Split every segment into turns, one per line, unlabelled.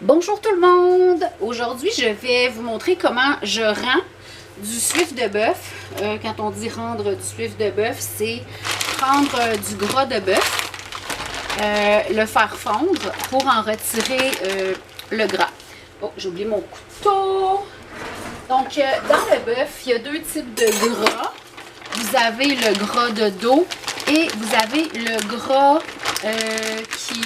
Bonjour tout le monde! Aujourd'hui, je vais vous montrer comment je rends du suif de bœuf. Quand on dit rendre du suif de bœuf, c'est prendre du gras de bœuf, le faire fondre pour en retirer le gras. Oh, j'ai oublié mon couteau! Donc, dans le bœuf, il y a deux types de gras. Vous avez le gras de dos et vous avez le gras qui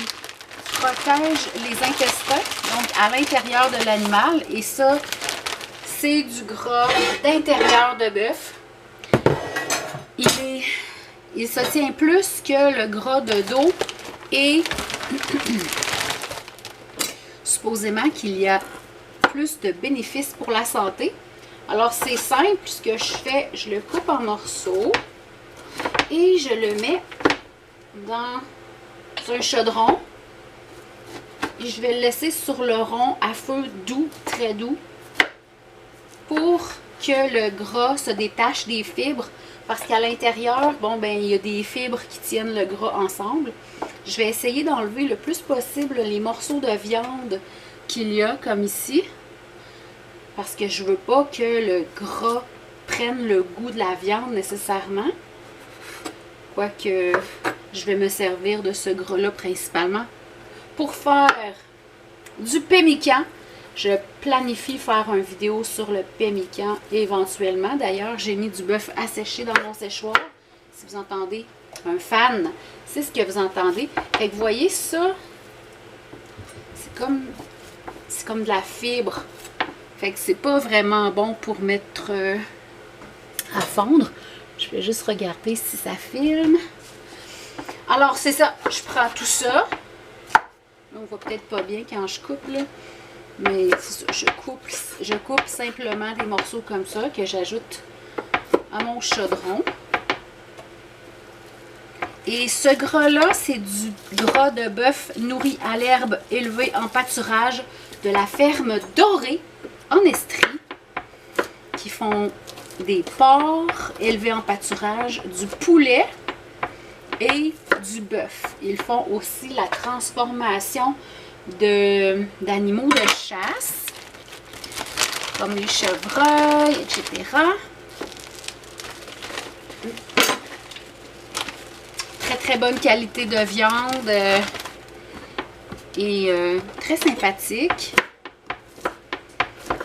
protège les intestins, donc à l'intérieur de l'animal. Et ça, c'est du gras d'intérieur de bœuf. Il se tient plus que le gras de dos et supposément qu'il y a plus de bénéfices pour la santé. Alors c'est simple, ce que je fais, je le coupe en morceaux et je le mets dans un chaudron. Et je vais le laisser sur le rond à feu doux, très doux, pour que le gras se détache des fibres. Parce qu'à l'intérieur, bon, ben, il y a des fibres qui tiennent le gras ensemble. Je vais essayer d'enlever le plus possible les morceaux de viande qu'il y a, comme ici. Parce que je veux pas que le gras prenne le goût de la viande nécessairement. Quoique, je vais me servir de ce gras-là principalement pour faire du pemmican. Je planifie faire une vidéo sur le pemmican éventuellement. D'ailleurs, j'ai mis du bœuf asséché dans mon séchoir. Si vous entendez un fan, c'est ce que vous entendez. Fait que vous voyez ça, c'est comme de la fibre. Fait que c'est pas vraiment bon pour mettre à fondre. Je vais juste regarder si ça filme. Alors, c'est ça. Je prends tout ça. On voit peut-être pas bien quand je coupe, là. Mais je coupe simplement des morceaux comme ça que j'ajoute à mon chaudron. Et ce gras-là, c'est du gras de bœuf nourri à l'herbe élevé en pâturage de la ferme Dorée en Estrie, qui font des porcs élevés en pâturage, du poulet et du bœuf. Ils font aussi la transformation d'animaux de chasse, comme les chevreuils, etc. Très très bonne qualité de viande et très sympathique.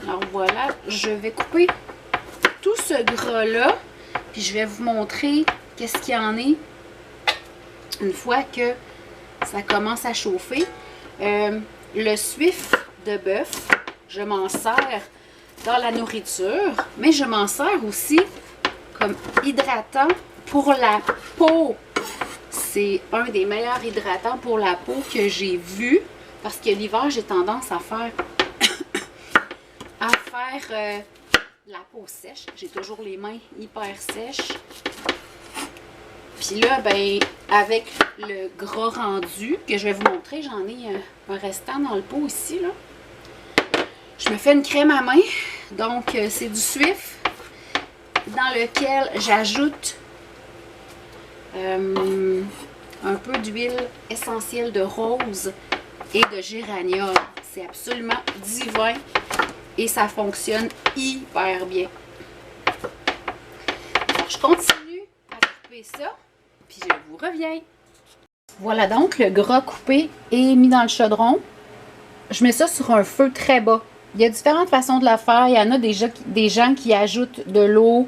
Alors voilà, je vais couper tout ce gras-là, puis je vais vous montrer qu'est-ce qu'il y en est une fois que ça commence à chauffer. Le suif de bœuf, je m'en sers dans la nourriture, mais je m'en sers aussi comme hydratant pour la peau. C'est un des meilleurs hydratants pour la peau que j'ai vu, parce que l'hiver, j'ai tendance à faire la peau sèche. J'ai toujours les mains hyper sèches. Puis là, ben, avec le gras rendu que je vais vous montrer, j'en ai un restant dans le pot ici, là. Je me fais une crème à main. Donc, c'est du suif dans lequel j'ajoute un peu d'huile essentielle de rose et de géranium. C'est absolument divin et ça fonctionne hyper bien. Alors, je continue à couper ça. Puis je vous reviens. Voilà donc le gras coupé et mis dans le chaudron. Je mets ça sur un feu très bas. Il y a différentes façons de la faire. Il y en a des gens qui ajoutent de l'eau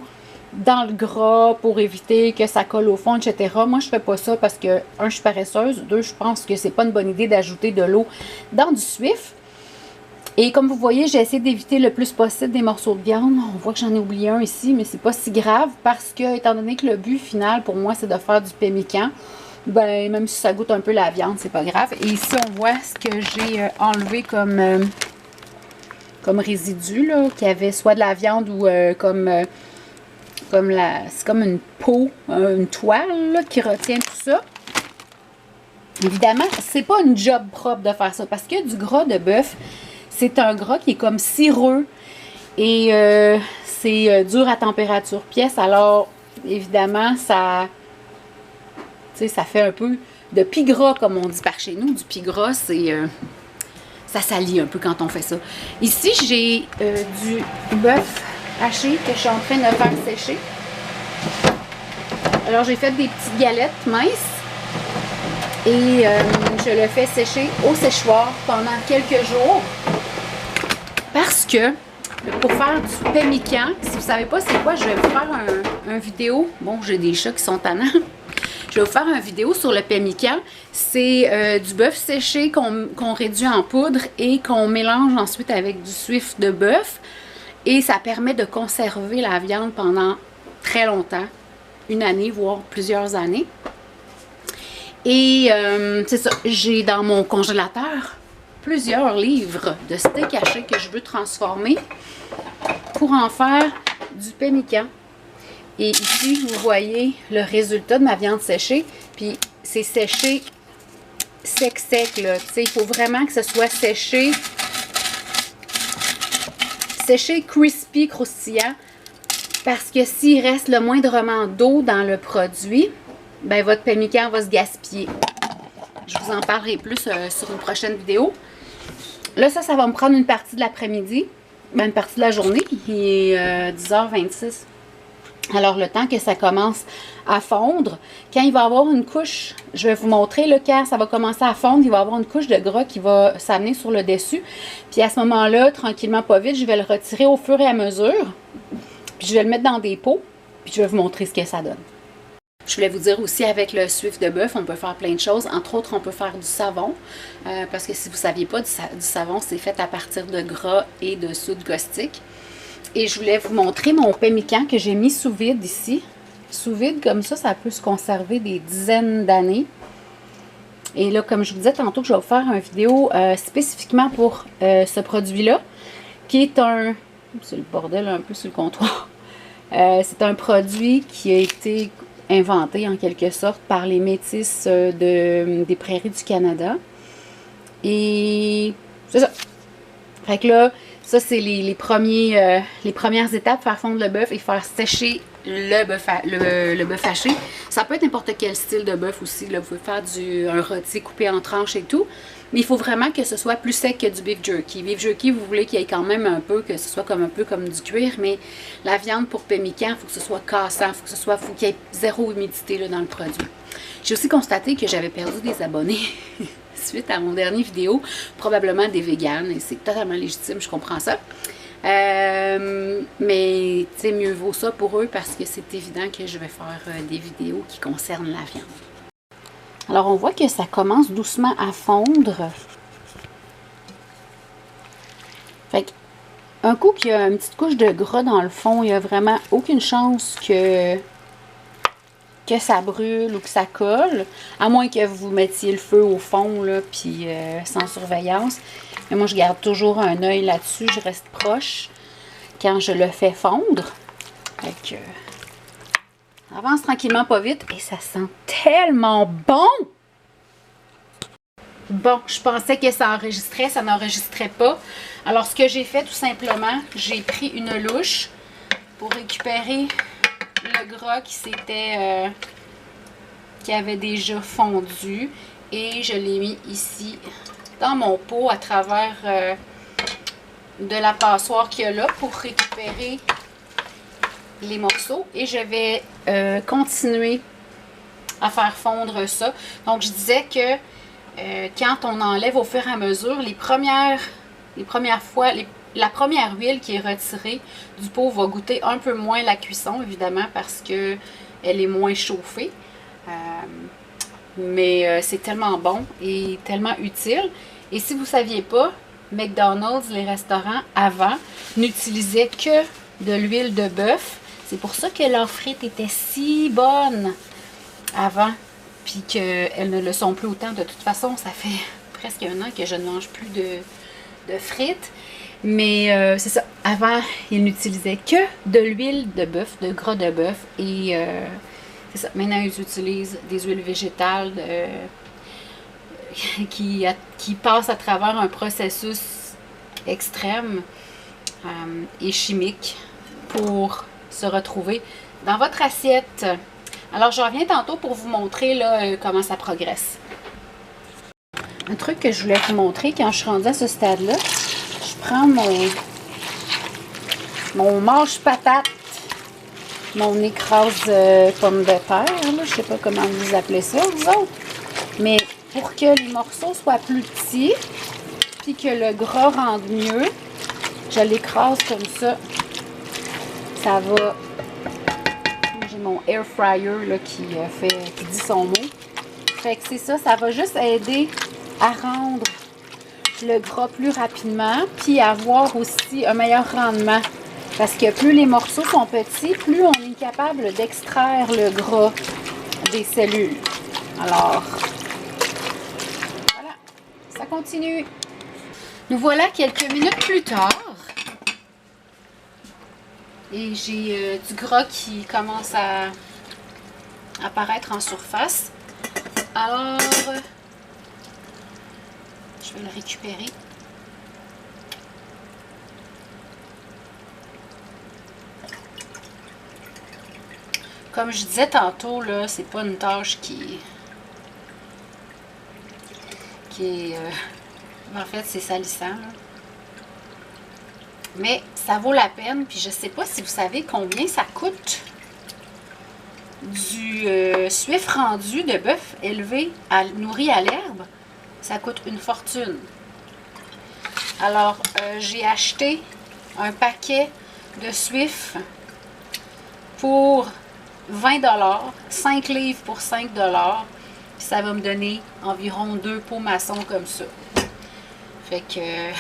dans le gras pour éviter que ça colle au fond, etc. Moi, je ne fais pas ça parce que, un, je suis paresseuse. Deux, je pense que c'est pas une bonne idée d'ajouter de l'eau dans du suif. Et comme vous voyez, j'ai essayé d'éviter le plus possible des morceaux de viande. On voit que j'en ai oublié un ici, mais c'est pas si grave parce que, étant donné que le but final pour moi, c'est de faire du pemmican, ben, même si ça goûte un peu la viande, c'est pas grave. Et ici, on voit ce que j'ai enlevé comme résidu, là, qui avait soit de la viande ou c'est comme une peau, une toile là, qui retient tout ça. Évidemment, c'est pas une job propre de faire ça parce que du gras de bœuf, c'est un gras qui est comme cireux et c'est dur à température pièce. Alors, évidemment, ça fait un peu de pie gras, comme on dit par chez nous. Du pie gras, ça salit un peu quand on fait ça. Ici, j'ai du bœuf haché que je suis en train de faire sécher. Alors, j'ai fait des petites galettes minces et je le fais sécher au séchoir pendant quelques jours parce que pour faire du pemmican, si vous ne savez pas c'est quoi, je vais vous faire un vidéo. Bon, j'ai des chats qui sont tannants. Je vais vous faire une vidéo sur le pemmican. C'est du bœuf séché qu'on réduit en poudre et qu'on mélange ensuite avec du suif de bœuf. Et ça permet de conserver la viande pendant très longtemps. Une année, voire plusieurs années. Et c'est ça, j'ai dans mon congélateur plusieurs livres de steak haché que je veux transformer pour en faire du pemmican. Et ici, vous voyez le résultat de ma viande séchée. Puis c'est séché sec, là. Tu sais, il faut vraiment que ce soit séché crispy, croustillant. Parce que s'il reste le moindrement d'eau dans le produit, ben votre pemmican va se gaspiller. Je vous en parlerai plus sur une prochaine vidéo. Là, ça va me prendre une partie de l'après-midi. Ben, une partie de la journée. Il est 10h26. Alors, le temps que ça commence à fondre, quand il va y avoir une couche, je vais vous montrer, là, quand ça va commencer à fondre, il va y avoir une couche de gras qui va s'amener sur le dessus. Puis à ce moment-là, tranquillement, pas vite, je vais le retirer au fur et à mesure. Puis je vais le mettre dans des pots, puis je vais vous montrer ce que ça donne. Je voulais vous dire aussi, avec le suif de bœuf, on peut faire plein de choses. Entre autres, on peut faire du savon. Parce que si vous ne saviez pas, du savon, c'est fait à partir de gras et de soude caustique. Et je voulais vous montrer mon pemmican que j'ai mis sous vide ici. Sous vide, comme ça peut se conserver des dizaines d'années. Et là, comme je vous disais tantôt, que je vais vous faire une vidéo spécifiquement pour ce produit-là, qui est un... C'est le bordel un peu sur le comptoir. C'est un produit qui a été inventé en quelque sorte par les métis des prairies du Canada. Et c'est ça. Fait que là, ça c'est les premières étapes, faire fondre le bœuf et faire sécher le bœuf haché. Ça peut être n'importe quel style de bœuf aussi. Là. Vous pouvez faire un rôti coupé en tranches et tout. Mais il faut vraiment que ce soit plus sec que du beef jerky. Beef jerky, vous voulez qu'il y ait quand même un peu, que ce soit comme un peu comme du cuir, mais la viande pour pemmican, il faut que ce soit cassant, il faut qu'il y ait zéro humidité là, dans le produit. J'ai aussi constaté que j'avais perdu des abonnés suite à mon dernier vidéo, probablement des véganes, et c'est totalement légitime, je comprends ça. Mais tu sais, mieux vaut ça pour eux parce que c'est évident que je vais faire des vidéos qui concernent la viande. Alors, on voit que ça commence doucement à fondre. Fait qu'un coup qu'il y a une petite couche de gras dans le fond, il n'y a vraiment aucune chance que ça brûle ou que ça colle. À moins que vous mettiez le feu au fond, là, puis sans surveillance. Mais moi, je garde toujours un œil là-dessus. Je reste proche quand je le fais fondre. Fait que... avance tranquillement, pas vite. Et ça sent tellement bon! Bon, je pensais que ça enregistrait, ça n'enregistrait pas. Alors, ce que j'ai fait, tout simplement, j'ai pris une louche pour récupérer le gras qui avait déjà fondu. Et je l'ai mis ici, dans mon pot, à travers de la passoire qu'il y a là, pour récupérer les morceaux. Et je vais continuer à faire fondre ça. Donc, je disais que quand on enlève au fur et à mesure, la première huile qui est retirée du pot va goûter un peu moins la cuisson, évidemment, parce qu'elle est moins chauffée. Mais c'est tellement bon et tellement utile. Et si vous ne saviez pas, McDonald's, les restaurants, avant, n'utilisaient que de l'huile de bœuf. C'est pour ça que leurs frites étaient si bonnes avant, puis qu'elles ne le sont plus autant. De toute façon, ça fait presque un an que je ne mange plus de frites. Mais c'est ça, avant, ils n'utilisaient que de l'huile de bœuf, de gras de bœuf. Et c'est ça, maintenant, ils utilisent des huiles végétales qui passent à travers un processus extrême et chimique pour se retrouver dans votre assiette. Alors, je reviens tantôt pour vous montrer là, comment ça progresse. Un truc que je voulais vous montrer quand je suis rendue à ce stade-là, je prends mon mâche-patate, mon écrase pomme de terre, là, je sais pas comment vous appelez ça, vous autres, mais pour que les morceaux soient plus petits, puis que le gras rende mieux, je l'écrase comme ça. Ça va. J'ai mon air fryer là, qui dit son mot. Fait que c'est ça, ça va juste aider à rendre le gras plus rapidement, puis avoir aussi un meilleur rendement. Parce que plus les morceaux sont petits, plus on est capable d'extraire le gras des cellules. Alors, voilà, ça continue. Nous voilà quelques minutes plus tard. Et j'ai du gras qui commence à apparaître en surface. Alors, je vais le récupérer. Comme je disais tantôt, là, c'est pas une tâche qui est... en fait, c'est salissant, là. Mais ça vaut la peine. Puis je sais pas si vous savez combien ça coûte du suif rendu de bœuf élevé, nourri à l'herbe. Ça coûte une fortune. Alors, j'ai acheté un paquet de suif pour 20 $, 5 livres pour 5 $. Puis ça va me donner environ 2 pots maçons comme ça. Fait que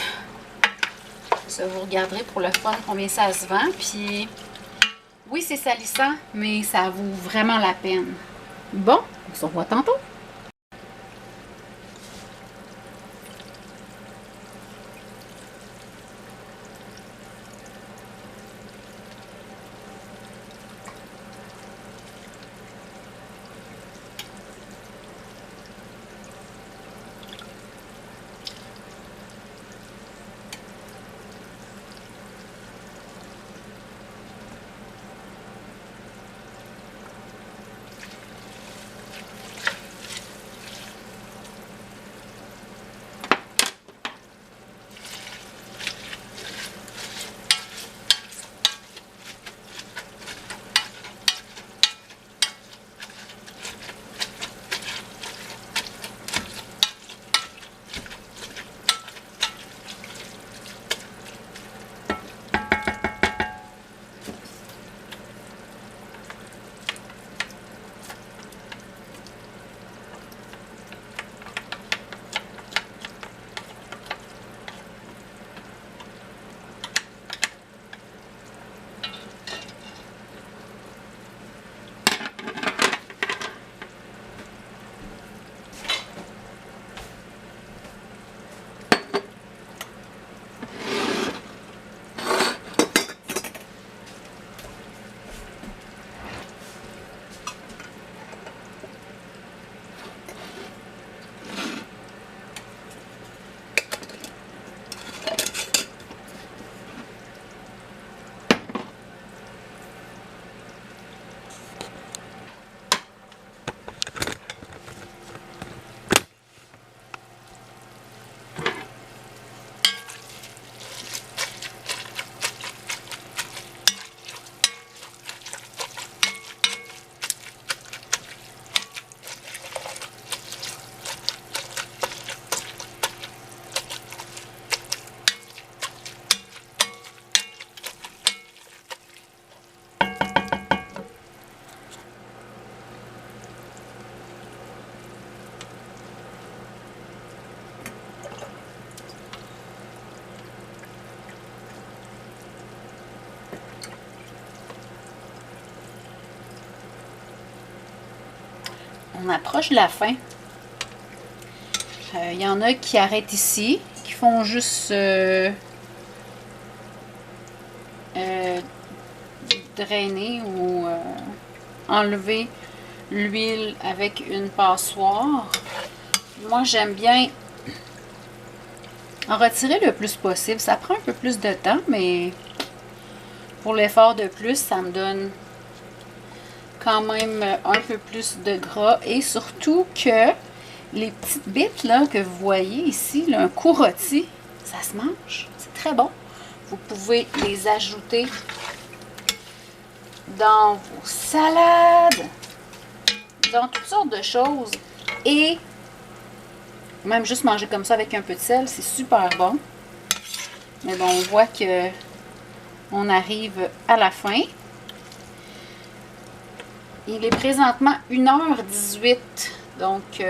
ça, vous regarderez pour le fun combien ça se vend. Puis oui, c'est salissant, mais ça vaut vraiment la peine. Bon, on se revoit tantôt. On approche de la fin. Il y en a qui arrêtent ici, qui font juste drainer ou enlever l'huile avec une passoire. Moi, j'aime bien en retirer le plus possible. Ça prend un peu plus de temps, mais pour l'effort de plus, ça me donne quand même un peu plus de gras. Et surtout que les petites bites là, que vous voyez ici, là, un coup rôti, ça se mange. C'est très bon. Vous pouvez les ajouter dans vos salades, dans toutes sortes de choses. Et même juste manger comme ça avec un peu de sel, c'est super bon. Mais bon, on voit que on arrive à la fin. Il est présentement 1h18. Donc,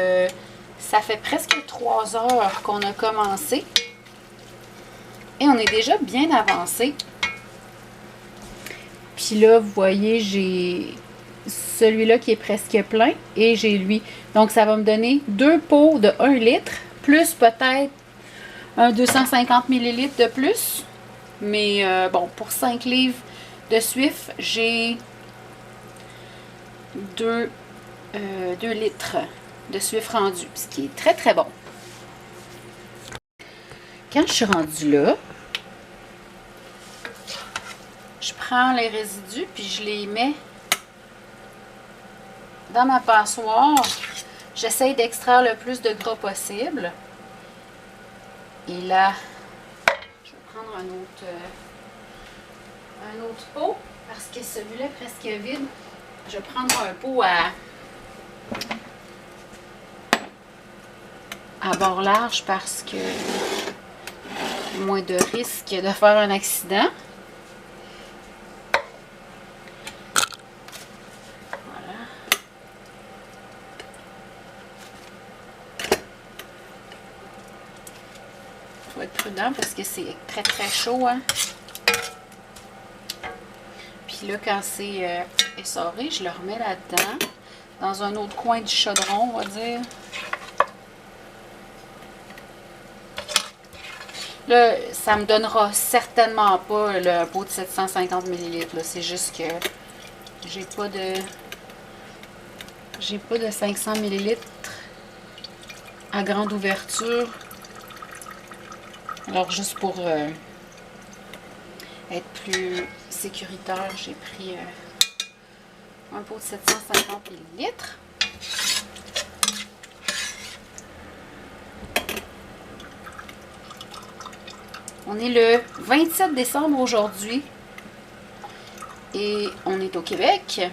ça fait presque 3 heures qu'on a commencé. Et on est déjà bien avancé. Puis là, vous voyez, j'ai celui-là qui est presque plein et j'ai lui. Donc, ça va me donner 2 pots de 1 litre, plus peut-être un 250 ml de plus. Mais bon, pour 5 livres de Swift, j'ai 2 litres de Swift rendu, ce qui est très très bon. Quand je suis rendue là, je prends les résidus puis je les mets dans ma passoire. J'essaye d'extraire le plus de gras possible. Et là, je vais prendre un autre pot parce que celui-là est presque vide. Je vais prendre un pot à bord large parce que moins de risque de faire un accident. Voilà. Il faut être prudent parce que c'est très très chaud, hein. Puis là, quand c'est essoré, je le remets là-dedans, dans un autre coin du chaudron, on va dire. Là, ça me donnera certainement pas le pot de 750 ml. C'est juste que j'ai pas de 500 ml à grande ouverture. Alors, juste pour être plus sécuritaire, j'ai pris un pot de 750 ml. On est le 27 décembre aujourd'hui et on est au Québec. Il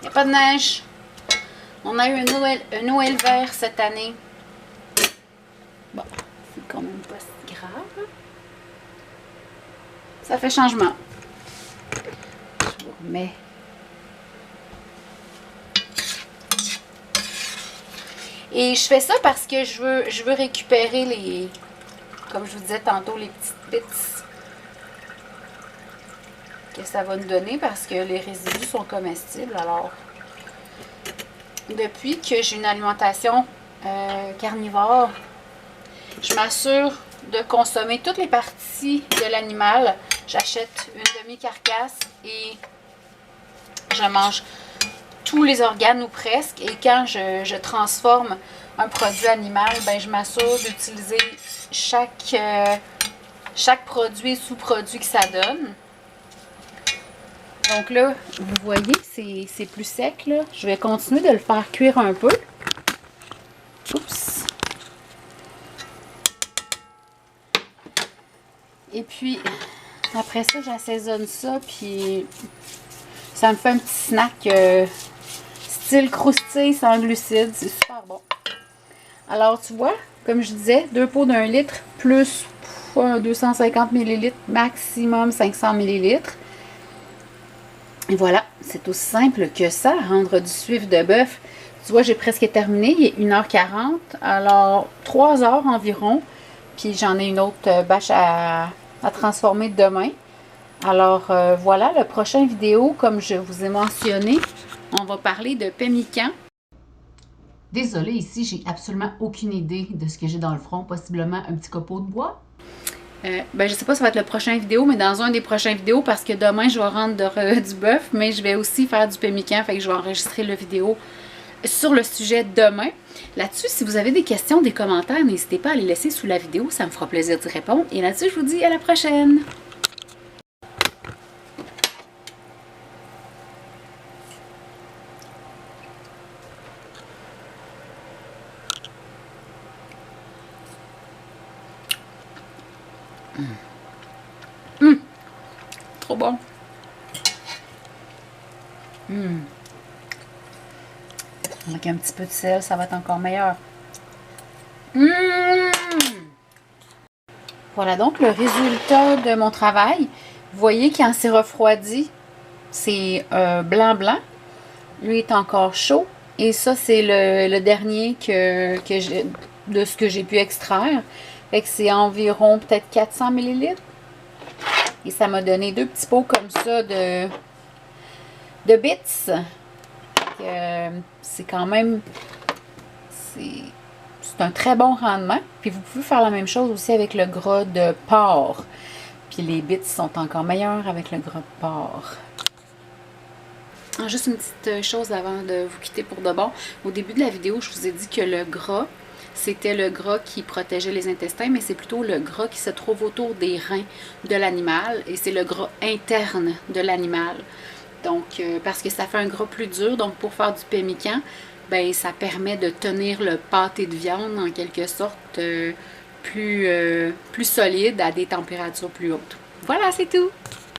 n'y a pas de neige. On a eu un Noël vert cette année. Bon, c'est quand même pas si grave. Ça fait changement. Je vous remets. Et je fais ça parce que je veux récupérer les... Comme je vous disais tantôt, les petites bits que ça va nous donner parce que les résidus sont comestibles. Alors, depuis que j'ai une alimentation carnivore, je m'assure de consommer toutes les parties de l'animal. J'achète une demi-carcasse et je mange tous les organes ou presque. Et quand je transforme un produit animal, ben, je m'assure d'utiliser chaque produit et sous-produit que ça donne. Donc là, vous voyez, c'est plus sec, là. Je vais continuer de le faire cuire un peu. Oups. Et puis, après ça, j'assaisonne ça, puis ça me fait un petit snack style croustille sans glucides. C'est super bon. Alors, tu vois, comme je disais, 2 pots d'1 litre plus 250 ml, maximum 500 ml. Et voilà, c'est aussi simple que ça, rendre du Swift de bœuf. Tu vois, j'ai presque terminé, il est 1h40, alors 3 heures environ. Puis j'en ai une autre bâche à transformer demain. Alors voilà, la prochaine vidéo, comme je vous ai mentionné, on va parler de pemmican. Désolée, ici, j'ai absolument aucune idée de ce que j'ai dans le front. Possiblement un petit copeau de bois. Ben, je sais pas si ça va être la prochaine vidéo, mais dans un des prochaines vidéos, parce que demain, je vais rendre du bœuf, mais je vais aussi faire du pemmican, fait que je vais enregistrer la vidéo sur le sujet demain. Là-dessus, si vous avez des questions, des commentaires, n'hésitez pas à les laisser sous la vidéo, ça me fera plaisir d'y répondre. Et là-dessus, je vous dis à la prochaine! Trop bon. Avec un petit peu de sel, ça va être encore meilleur. Voilà donc le résultat de mon travail. Vous voyez quand c'est refroidi, c'est blanc. Lui est encore chaud. Et ça, c'est le dernier de ce que j'ai pu extraire. Fait que c'est environ peut-être 400 ml. Et ça m'a donné 2 petits pots comme ça de bits. C'est quand même... C'est un très bon rendement. Puis vous pouvez faire la même chose aussi avec le gras de porc. Puis les bits sont encore meilleurs avec le gras de porc. Juste une petite chose avant de vous quitter pour de bon. Au début de la vidéo, je vous ai dit que le gras, c'était le gras qui protégeait les intestins, mais c'est plutôt le gras qui se trouve autour des reins de l'animal. Et c'est le gras interne de l'animal. Donc, parce que ça fait un gras plus dur. Donc, pour faire du pemmican, ben, ça permet de tenir le pâté de viande en quelque sorte plus solide à des températures plus hautes. Voilà, c'est tout!